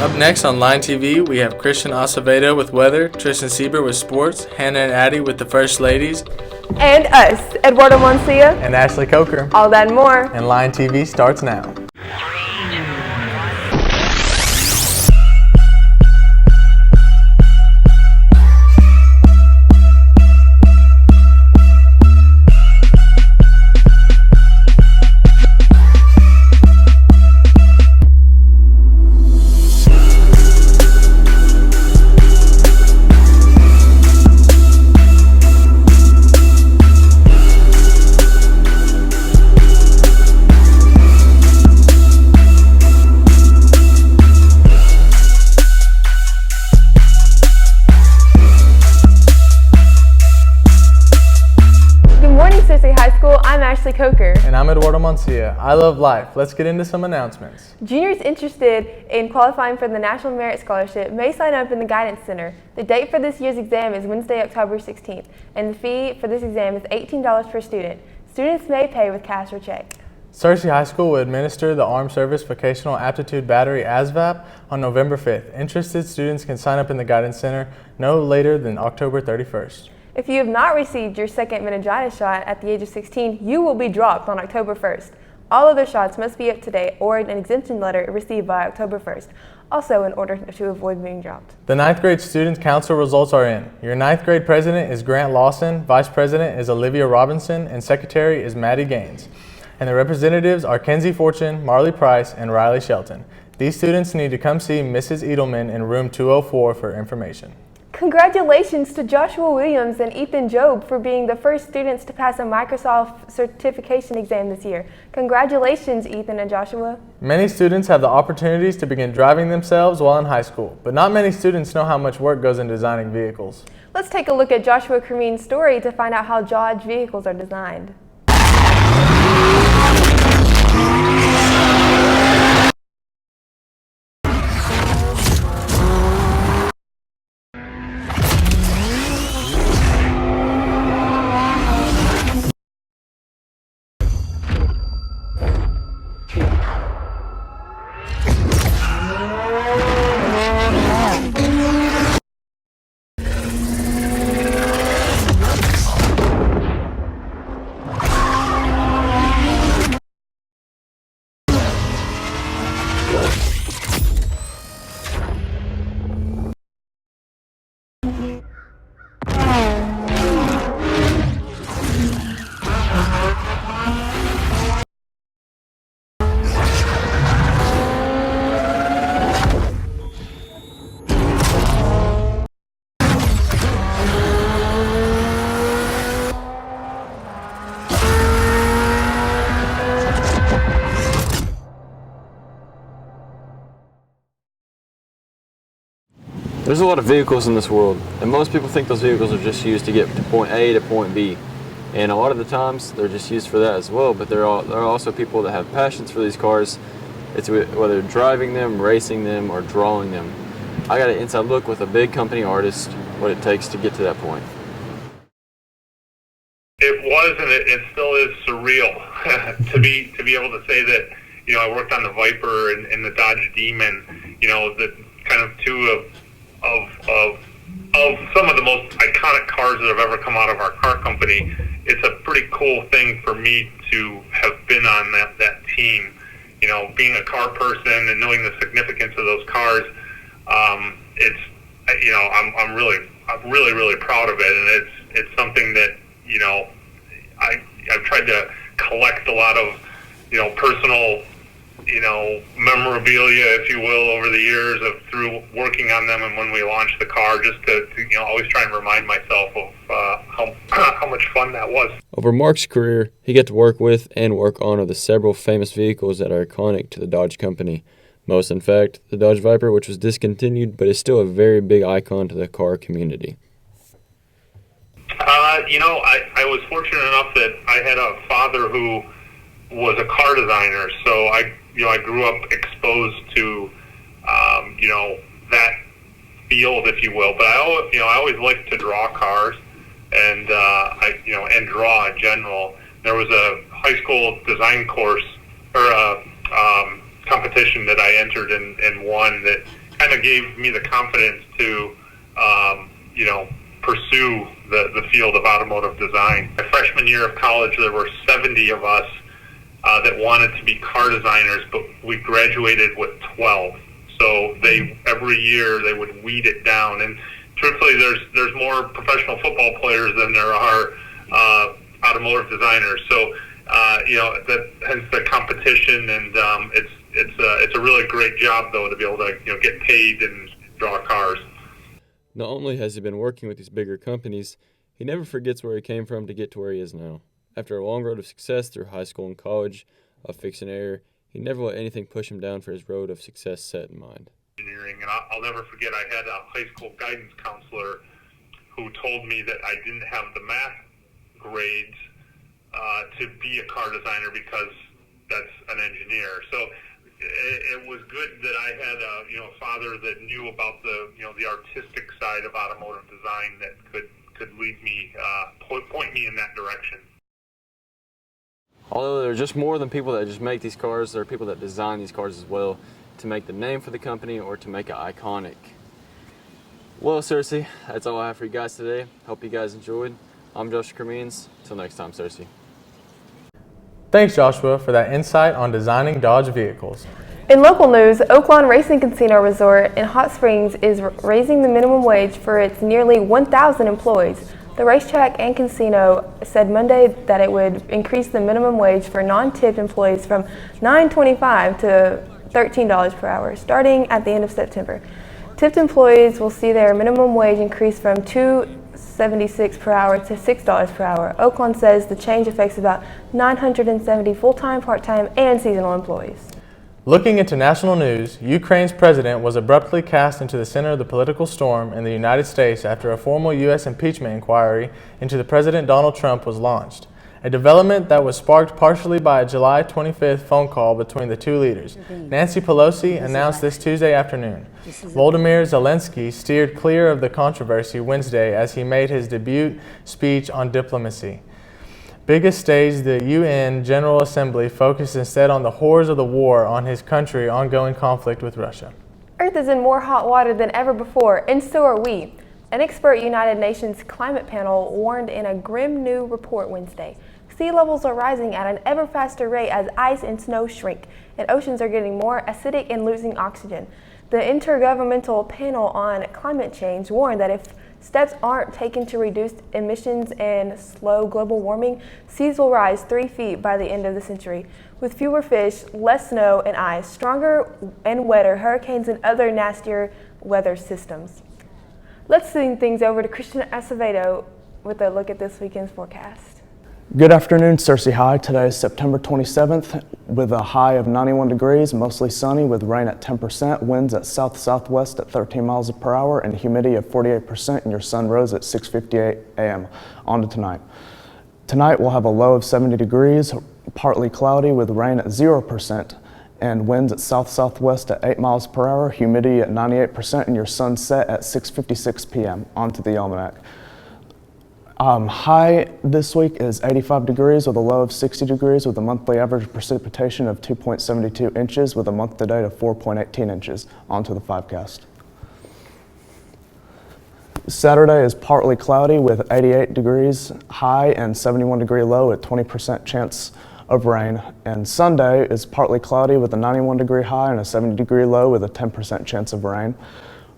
Up next on Line TV, we have Christian Acevedo with weather, Tristan Sieber with sports, Hannah and Addie with the First Ladies, and us, Eduardo Moncia, and Ashley Coker. All that and more. And Line TV starts now. Ashley Coker. And I'm Eduardo Moncia. I love life. Let's get into some announcements. Juniors interested in qualifying for the National Merit Scholarship may sign up in the Guidance Center. The date for this year's exam is Wednesday, October 16th, and the fee for this exam is $18 per student. Students may pay with cash or check. Searcy High School will administer the Armed Service Vocational Aptitude Battery ASVAB on November 5th. Interested students can sign up in the Guidance Center no later than October 31st. If you have not received your second meningitis shot at the age of 16, you will be dropped on October 1st. All other shots must be up to date or an exemption letter received by October 1st, also in order to avoid being dropped. The 9th grade student council results are in. Your 9th grade president is Grant Lawson, vice president is Olivia Robinson, and secretary is Maddie Gaines. And the representatives are Kenzie Fortune, Marley Price, and Riley Shelton. These students need to come see Mrs. Edelman in room 204 for information. Congratulations to Joshua Williams and Ethan Job for being the first students to pass a Microsoft certification exam this year. Congratulations, Ethan and Joshua. Many students have the opportunities to begin driving themselves while in high school, but not many students know how much work goes in designing vehicles. Let's take a look at Joshua Cremeen's story to find out how Dodge vehicles are designed. There's a lot of vehicles in this world, and most people think those vehicles are just used to get to point A to point B. And a lot of the times, they're just used for that as well, but there are also people that have passions for these cars. It's whether driving them, racing them, or drawing them. I got an inside look with a big company artist, what it takes to get to that point. It was, and it still is surreal to be able to say that, you know, I worked on the Viper and the Dodge Demon, you know, the kind of two of some of the most iconic cars that have ever come out of our car company. It's a pretty cool thing for me to have been on that team. You know, being a car person and knowing the significance of those cars, it's, you know, I'm really proud of it, and it's something that, you know, I've tried to collect a lot of, you know, personal, you know, memorabilia, if you will, over the years through working on them, and when we launched the car, just to you know, always try and remind myself of how much fun that was. Over Mark's career, he got to work with and work on the several famous vehicles that are iconic to the Dodge company. Most, in fact, the Dodge Viper, which was discontinued, but is still a very big icon to the car community. You know, I was fortunate enough that I had a father who was a car designer, so I grew up exposed to, you know, that field, if you will. But I always liked to draw cars, and and draw in general. There was a high school design course or a competition that I entered and won that kind of gave me the confidence to, pursue the field of automotive design. My freshman year of college, there were 70 of us that wanted to be car designers, but we graduated with 12. So every year they would weed it down. And truthfully, there's more professional football players than there are automotive designers. So hence the competition, and it's a really great job though to be able to get paid and draw cars. Not only has he been working with these bigger companies, he never forgets where he came from to get to where he is now. After a long road of success through high school and college, of fix and error, he never let anything push him down for his road of success set in mind. Engineering, and I'll never forget, I had a high school guidance counselor who told me that I didn't have the math grades to be a car designer because that's an engineer. So it was good that I had a father that knew about the artistic side of automotive design that could lead me, point me in that direction. Although there are just more than people that just make these cars, there are people that design these cars as well to make the name for the company or to make it iconic. Well, Cersei, that's all I have for you guys today. Hope you guys enjoyed. I'm Joshua Cremines. Till next time, Cersei. Thanks, Joshua, for that insight on designing Dodge vehicles. In local news, Oaklawn Racing Casino Resort in Hot Springs is raising the minimum wage for its nearly 1,000 employees. The racetrack and casino said Monday that it would increase the minimum wage for non-tipped employees from $9.25 to $13 per hour, starting at the end of September. Tipped employees will see their minimum wage increase from $2.76 per hour to $6 per hour. Oaklawn says the change affects about 970 full-time, part-time, and seasonal employees. Looking into national news, Ukraine's president was abruptly cast into the center of the political storm in the United States after a formal U.S. impeachment inquiry into the President Donald Trump was launched, a development that was sparked partially by a July 25th phone call between the two leaders. Nancy Pelosi announced this Tuesday afternoon. Volodymyr Zelensky steered clear of the controversy Wednesday as he made his debut speech on diplomacy. Biggest stage, the UN General Assembly focused instead on the horrors of the war on his country's ongoing conflict with Russia. Earth is in more hot water than ever before, and so are we. An expert United Nations climate panel warned in a grim new report Wednesday. Sea levels are rising at an ever faster rate as ice and snow shrink, and oceans are getting more acidic and losing oxygen. The Intergovernmental Panel on Climate Change warned that if steps aren't taken to reduce emissions and slow global warming, seas will rise 3 feet by the end of the century. With fewer fish, less snow and ice, stronger and wetter hurricanes, and other nastier weather systems. Let's send things over to Christian Acevedo with a look at this weekend's forecast. Good afternoon, Cersei High. Today is September 27th with a high of 91 degrees, mostly sunny with rain at 10%, winds at south-southwest at 13 miles per hour, and humidity of 48%, and your sun rose at 6:58 a.m. On to tonight. Tonight we'll have a low of 70 degrees, partly cloudy with rain at 0%, and winds at south-southwest at 8 miles per hour, humidity at 98%, and your sun set at 6:56 p.m. On to the almanac. High this week is 85 degrees with a low of 60 degrees with a monthly average precipitation of 2.72 inches with a month-to-date of 4.18 inches. On to the 5cast. Saturday is partly cloudy with 88 degrees high and 71 degree low at 20% chance of rain. And Sunday is partly cloudy with a 91 degree high and a 70 degree low with a 10% chance of rain.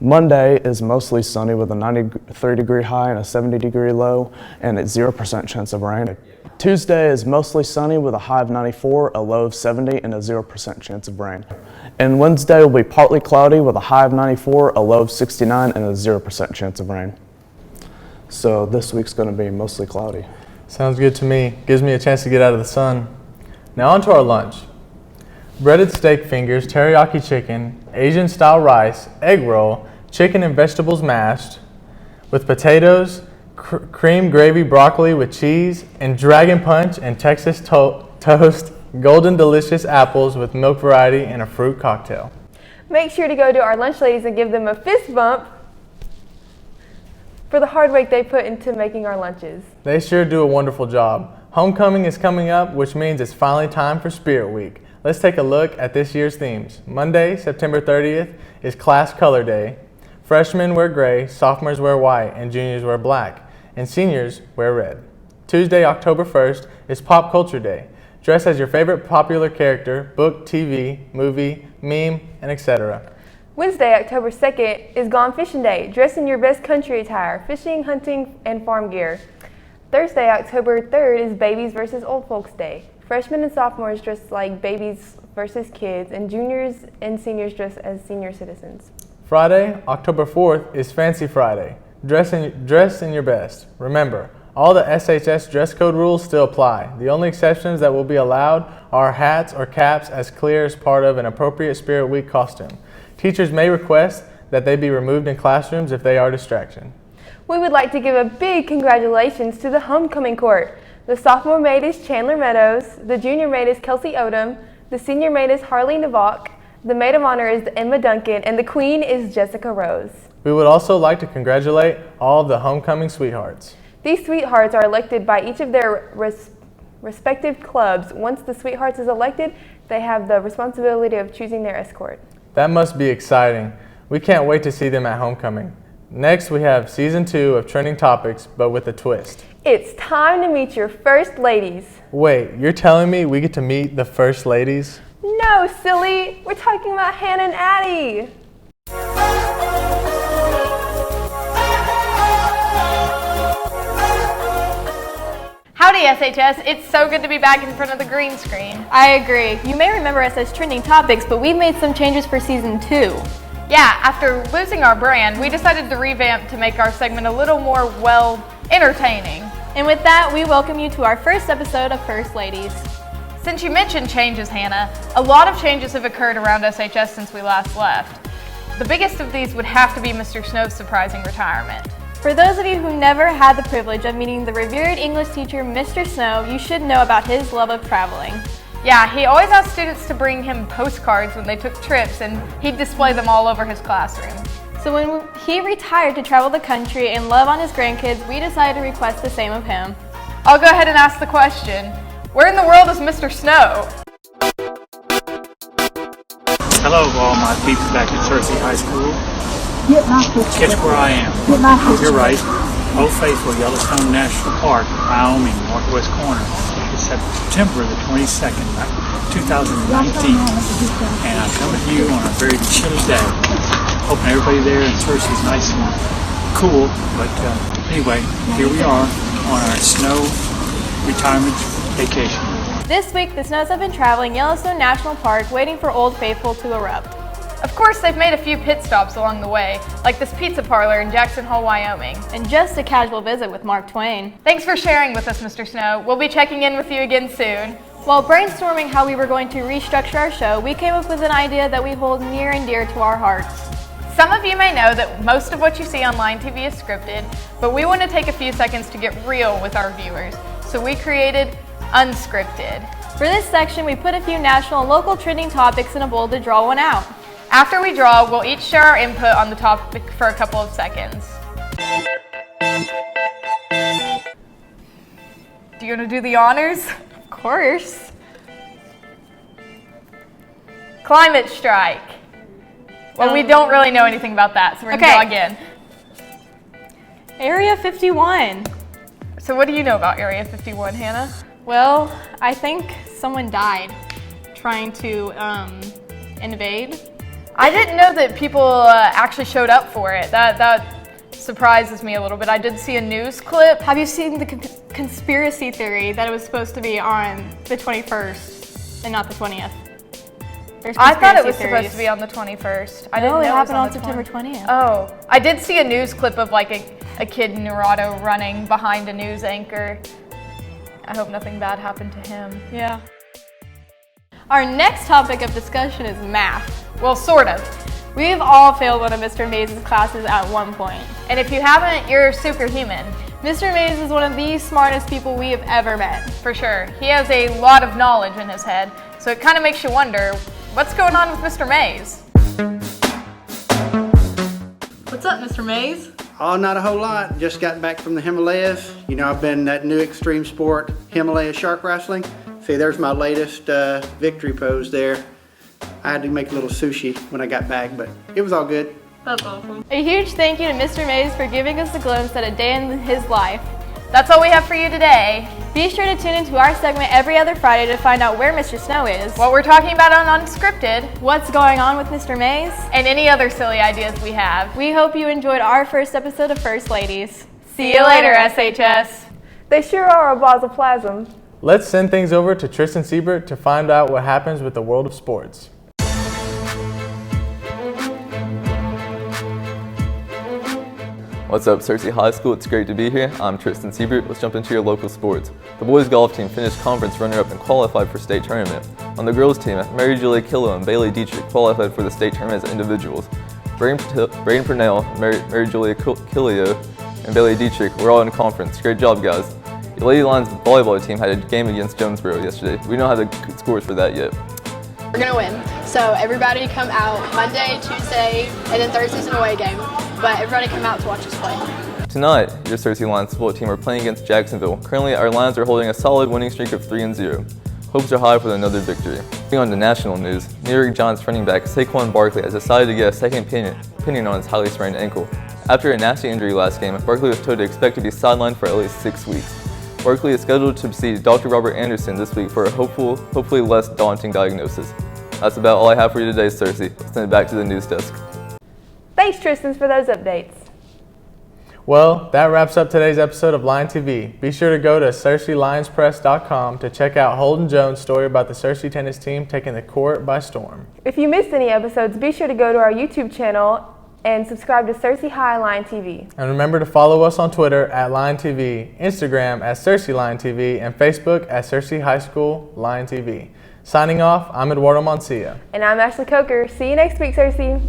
Monday is mostly sunny with a 93 degree high and a 70 degree low and a 0% chance of rain. Tuesday is mostly sunny with a high of 94, a low of 70, and a 0% chance of rain. And Wednesday will be partly cloudy with a high of 94, a low of 69, and a 0% chance of rain. So this week's going to be mostly cloudy. Sounds good to me. Gives me a chance to get out of the sun. Now on to our lunch. Breaded steak fingers, teriyaki chicken, Asian-style rice, egg roll, chicken and vegetables mashed with potatoes, cream gravy broccoli with cheese, and dragon punch and Texas toast, golden delicious apples with milk variety, and a fruit cocktail. Make sure to go to our lunch ladies and give them a fist bump for the hard work they put into making our lunches. They sure do a wonderful job. Homecoming is coming up, which means it's finally time for Spirit Week. Let's take a look at this year's themes. Monday, September 30th, is Class Color Day. Freshmen wear gray, sophomores wear white, and juniors wear black, and seniors wear red. Tuesday, October 1st is Pop Culture Day. Dress as your favorite popular character, book, TV, movie, meme, and etc. Wednesday, October 2nd is Gone Fishing Day. Dress in your best country attire, fishing, hunting, and farm gear. Thursday, October 3rd is Babies versus Old Folks Day. Freshmen and sophomores dress like babies versus kids, and juniors and seniors dress as senior citizens. Friday, October 4th is Fancy Friday. Dress in your best. Remember, all the SHS dress code rules still apply. The only exceptions that will be allowed are hats or caps as clear as part of an appropriate Spirit Week costume. Teachers may request that they be removed in classrooms if they are a distraction. We would like to give a big congratulations to the homecoming court. The sophomore maid is Chandler Meadows, the junior maid is Kelsey Odom, the senior maid is Harley Navok, the maid of honor is Emma Duncan, and the queen is Jessica Rose. We would also like to congratulate all of the homecoming sweethearts. These sweethearts are elected by each of their respective clubs. Once the sweethearts is elected, they have the responsibility of choosing their escort. That must be exciting. We can't wait to see them at homecoming. Next, we have Season 2 of Trending Topics, but with a twist. It's time to meet your first ladies. Wait, you're telling me we get to meet the first ladies? No, silly. We're talking about Hannah and Addie. Howdy SHS, it's so good to be back in front of the green screen. I agree. You may remember us as Trending Topics, but we've made some changes for Season 2. Yeah, after losing our brand, we decided to revamp to make our segment a little more, well, entertaining. And with that, we welcome you to our first episode of First Ladies. Since you mentioned changes, Hannah, a lot of changes have occurred around SHS since we last left. The biggest of these would have to be Mr. Snow's surprising retirement. For those of you who never had the privilege of meeting the revered English teacher, Mr. Snow, you should know about his love of traveling. Yeah, he always asked students to bring him postcards when they took trips, and he'd display them all over his classroom. So when he retired to travel the country and love on his grandkids, we decided to request the same of him. I'll go ahead and ask the question. Where in the world is Mr. Snow? Hello, all my peeps back at Searcy High School. Guess where I am? You're right. Old Faithful, Yellowstone National Park, Wyoming, northwest corner. It's September the 22nd, 2019, and I'm coming to you on a very chilly day. Hoping everybody there in Searcy is nice and cool, but anyway, here we are on our snow retirement vacation. This week, the Snows have been traveling Yellowstone National Park, waiting for Old Faithful to erupt. Of course, they've made a few pit stops along the way, like this pizza parlor in Jackson Hole, Wyoming. And just a casual visit with Mark Twain. Thanks for sharing with us, Mr. Snow. We'll be checking in with you again soon. While brainstorming how we were going to restructure our show, we came up with an idea that we hold near and dear to our hearts. Some of you may know that most of what you see on Line TV is scripted, but we want to take a few seconds to get real with our viewers. So we created Unscripted. For this section, we put a few national and local trending topics in a bowl to draw one out. After we draw, we'll each share our input on the topic for a couple of seconds. Do you want to do the honors? Of course. Climate strike. Well, we don't really know anything about that, so we're going to draw again. Area 51. So what do you know about Area 51, Hannah? Well, I think someone died trying to invade. I didn't know that people actually showed up for it. That surprises me a little bit. I did see a news clip. Have you seen the conspiracy theory that it was supposed to be on the 21st and not the 20th? I thought it was supposed to be on the 21st. I didn't know it it happened was on September 20th. Oh, I did see a news clip of like a kid in Nerado running behind a news anchor. I hope nothing bad happened to him. Yeah. Our next topic of discussion is math. Well, sort of. We've all failed one of Mr. Mays' classes at one point. And if you haven't, you're superhuman. Mr. Mays is one of the smartest people we have ever met. For sure. He has a lot of knowledge in his head, so it kind of makes you wonder, what's going on with Mr. Mays? What's up, Mr. Mays? Oh, not a whole lot. Just got back from the Himalayas. You know, I've been that new extreme sport, Himalaya shark wrestling. See, there's my latest victory pose there. I had to make a little sushi when I got back, but it was all good. That's awesome. A huge thank you to Mr. Mays for giving us a glimpse at a day in his life. That's all we have for you today. Be sure to tune into our segment every other Friday to find out where Mr. Snow is, What we're talking about on Unscripted, what's going on with Mr. Mays, and any other silly ideas we have. We hope you enjoyed our first episode of First Ladies. See you later, SHS. They sure are a balls of plasm. Let's send things over to Tristan Siebert to find out what happens with the world of sports. What's up, Searcy High School? It's great to be here. I'm Tristan Siebert. Let's jump into your local sports. The boys golf team finished conference runner-up and qualified for state tournament. On the girls team, Mary Julia Killo and Bailey Dietrich qualified for the state tournament as individuals. Braden Purnell, Mary Julia Killo, and Bailey Dietrich were all in conference. Great job, guys. The Lady Lions volleyball team had a game against Jonesboro yesterday. We don't have the scores for that yet. We're gonna win. So everybody come out Monday, Tuesday, and then Thursday's an away game. But everybody come out to watch us play. Tonight, your Searcy Lions football team are playing against Jacksonville. Currently, our Lions are holding a solid winning streak of 3-0. Hopes are high for another victory. Moving on to national news, New York Giants running back Saquon Barkley has decided to get a second opinion on his highly sprained ankle. After a nasty injury last game, Barkley was told to expect to be sidelined for at least 6 weeks. Barkley is scheduled to see Dr. Robert Anderson this week for a hopefully less daunting diagnosis. That's about all I have for you today, Searcy. Let's send it back to the news desk. Thanks, Tristan, for those updates. Well, that wraps up today's episode of Lion TV. Be sure to go to SearcyLionsPress.com to check out Holden Jones' story about the Searcy tennis team taking the court by storm. If you missed any episodes, be sure to go to our YouTube channel and subscribe to Searcy High Lion TV. And remember to follow us on Twitter at Lion TV, Instagram at Searcy Lion TV, and Facebook at Searcy High School Lion TV. Signing off, I'm Eduardo Mancia. And I'm Ashley Coker. See you next week, Searcy.